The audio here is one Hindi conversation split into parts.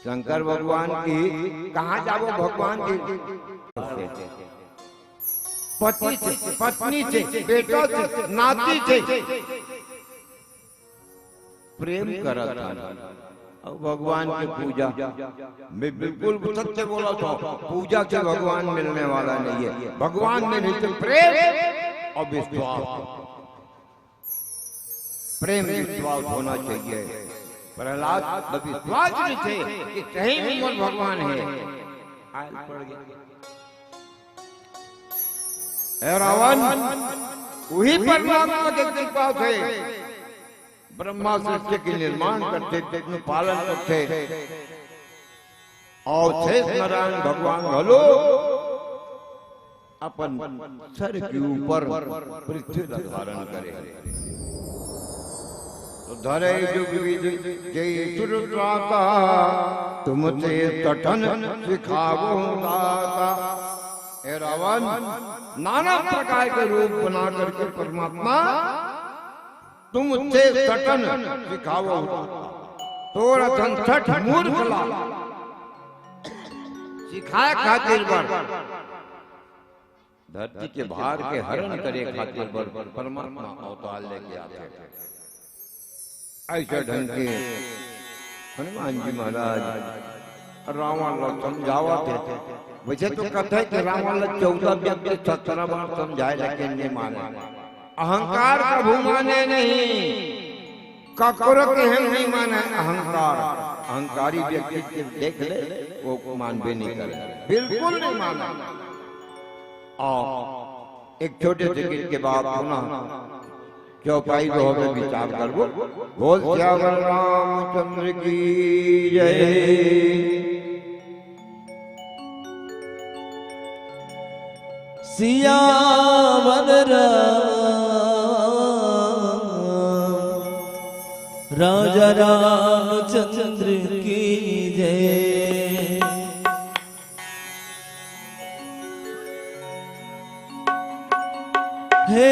शंकर भगवान की कहाँ जाओ भगवान की पति से, पत्नी से, बेटा से, नाती से प्रेम करत और भगवान की पूजा। मैं बिल्कुल सत्य बोला था, पूजा से भगवान मिलने वाला नहीं है। भगवान में नहीं तो प्रेम और विश्वास, प्रेम विश्वास होना चाहिए। प्रहलाद विश्वास नहीं थे कि कहीं भी भगवान है। रावण वही परमात्मा के कृपा थे, ब्रह्मा सृष्टि के निर्माण करते थे, पालन करते और शेष नारायण भगवान हलो अपन सर के ऊपर पृथ्वी धारण करे। तो धरे जय सुरत्राता तुमसे तटन सिखावो दाता। हे रावण, नाना प्रकार के रूप बना करके परमात्मा तुमसे तटन सिखावो, तोरा संसठ मूर्खला सिखाए खातिर बर, धरती के भार के हरण करे खातिर बर परमात्मा अवतार लेके आते। ऐसे ढंग के हनुमान जी महाराज रावण को समझावा थे। वैसे तो कहते हैं कि रावण 14 व्यक्ति 17 बार समझाए लेकिन नहीं माने। अहंकार का भूमाने नहीं, ककरो के हम नहीं माने। अहंकार, अहंकारी व्यक्ति के देख ले वो मानवे नहीं करे, बिल्कुल नहीं माना। और एक छोटे से गीत के बाद पुनः चौपाई जो होगा विचार करबो। बोल श्यावर रामचंद्र की जय। सियावर राजा रामचंद्र की जय। हे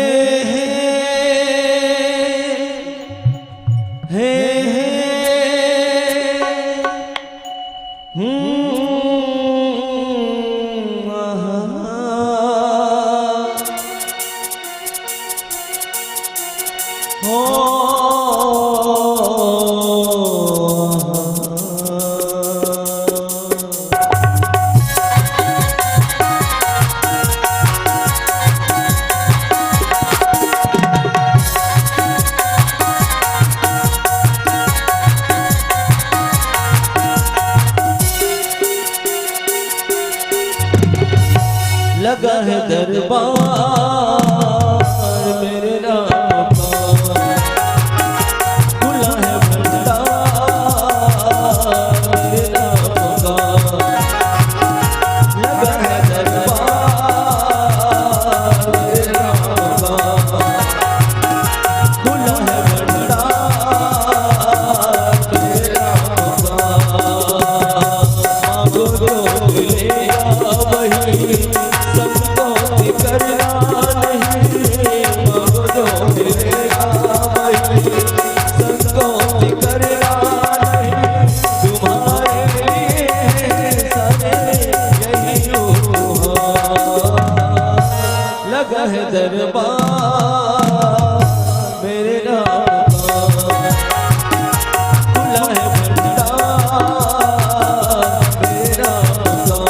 लगा है दरबार मेरे राम का, खुला है भंडार मेरे राम का। लगा है दरबार मेरे राम का, खुला है भंडार मेरे राम का। मांगो जो मिलेगा वही करना नहीं, मांगो जो मिलेगा वही संकोच करना नहीं। तुम्हारे लिए सभी यही लगा है दरबार मेरे राम का, खुला है भंडार मेरे राम का।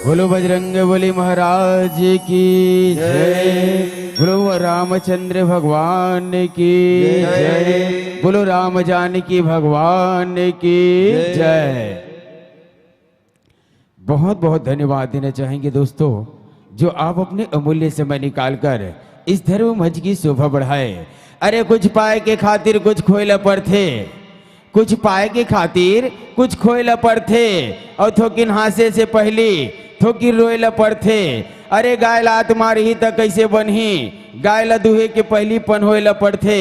बोलो बजरंग बली महाराज की जय। बोलो रामचंद्र भगवान की जय। बोलो राम जानकी भगवान की जय। बहुत बहुत धन्यवाद देना चाहेंगे दोस्तों, जो आप अपने अमूल्य समय निकालकर इस धर्म मंच की शोभा बढ़ाए। अरे कुछ पाए के खातिर कुछ खोए पर थे, कुछ पाए के खातिर कुछ खोए पर थे, और थोकिन हासे से पहली थोकिन रोए पर थे। अरे गाय लात मारी त कैसे बनही, गाय ला दुहे के पहली पन होए पर थे।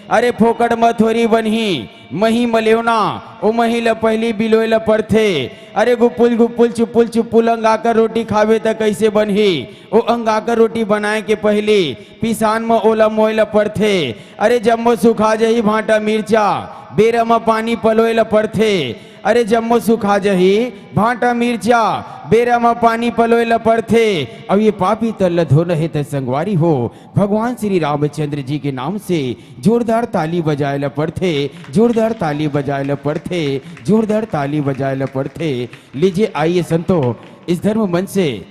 अरे फोकट मथोरी बनही मही मलेवना ओ मही ला पहली बिलोय पर थे। अरे गुपुल गुपुल चुपुल चुपुल अंगाकर रोटी खावे त कैसे बनही, ओ अंगाकर रोटी बनाए के पहली पिसान में ओला मोयला पर थे। अरे जम्मो सुखा जही भाटा मिर्चा बेरा में पानी पलोय पर थे। अरे जम्मो सुखा जही भाटा मिर्चा बेरा में पानी पलोय पर थे। अब ये पापी तल धो रहे थे संगवारी हो, भगवान श्री रामचंद्र जी के नाम से जोरदार ताली बजाए पर थे, जोरदार ताली बजाए पर थे, जोरदार ताली बजाए पर थे। लीजिए आइए संतो, इस धर्म मंच से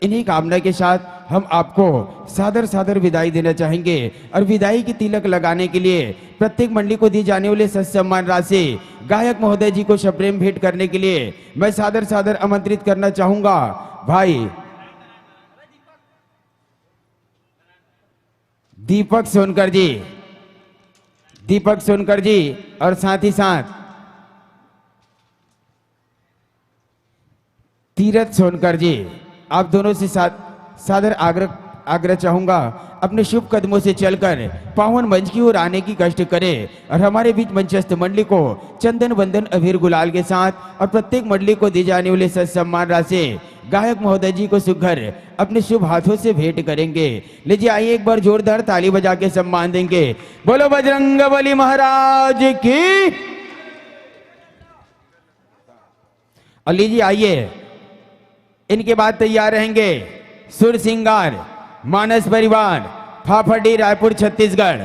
इन्हीं कामना के साथ हम आपको सादर सादर विदाई देना चाहेंगे। और विदाई की तिलक लगाने के लिए प्रत्येक मंडली को दी जाने वाले सम्मान राशि गायक महोदय जी को सप्रेम भेंट करने के लिए मैं सादर सादर आमंत्रित करना चाहूंगा। भाई दीपक सोनकर जी, दीपक सोनकर जी, और साथ ही साथ तीरथ सोनकर जी, आप दोनों से सादर आग्रह चाहूंगा अपने शुभ कदमों से चलकर पावन मंच की ओर आने की कष्ट करें और हमारे बीच मंचस्थ मंडली को चंदन बंदन अबीर गुलाल के साथ और प्रत्येक मंडली को दी जाने वाले सम्मान राशि गायक महोदय जी को सुघर अपने शुभ हाथों से भेंट करेंगे। लीजिए आइए एक बार जोरदार ताली बजा के सम्मान देंगे। बोलो बजरंग बली महाराज की। और लीजिए आइए इनके बाद तैयार रहेंगे सुर सिंगार मानस परिवार फाफड़ी रायपुर छत्तीसगढ़।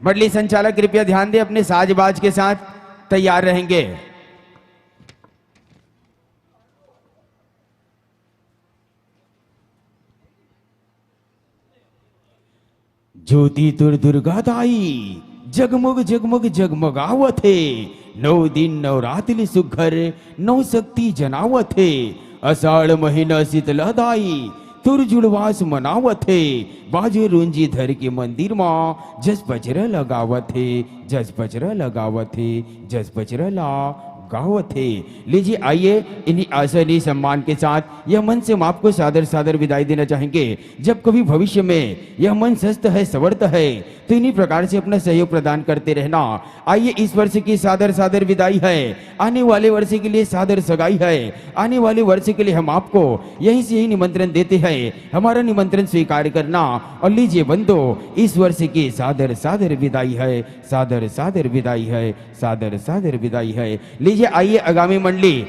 मंडली संचालक कृपया ध्यान दें, अपने साजबाज के साथ तैयार रहेंगे। ज्योति तुर दुर्गा दाई जगमग जगमग जगमगावत है। 9 दिन नवरात्रि सुघर 9 शक्ति जनावत है। अषाढ़ महीना शीतला दाई तुर जुड़वास मनावत है। बाजे रुंजी धर के मंदिर माँ जस बजरा लगावत है, जस बजरा लगावत है, जस बजरा गावत है। लीजिए आइए इन्हीं आसनी सम्मान के साथ यह मन से हम आपको सादर सादर विदाई देना चाहेंगे। जब कभी भविष्य में यह मन स्वस्थ है समर्थ है तो इन्हीं प्रकार से अपना सहयोग प्रदान करते रहना। आइए इस वर्ष की सादर सादर विदाई है, आने वाले वर्ष के लिए सादर सगाई है। आने वाले वर्ष के लिए हम आपको यहीं से यही निमंत्रण देते हैं, हमारा निमंत्रण स्वीकार करना। और लीजिए बंदो, इस वर्ष की सादर सादर विदाई है, सादर सादर विदाई है, सादर सादर विदाई है। लीजिए आइए आगामी मंडली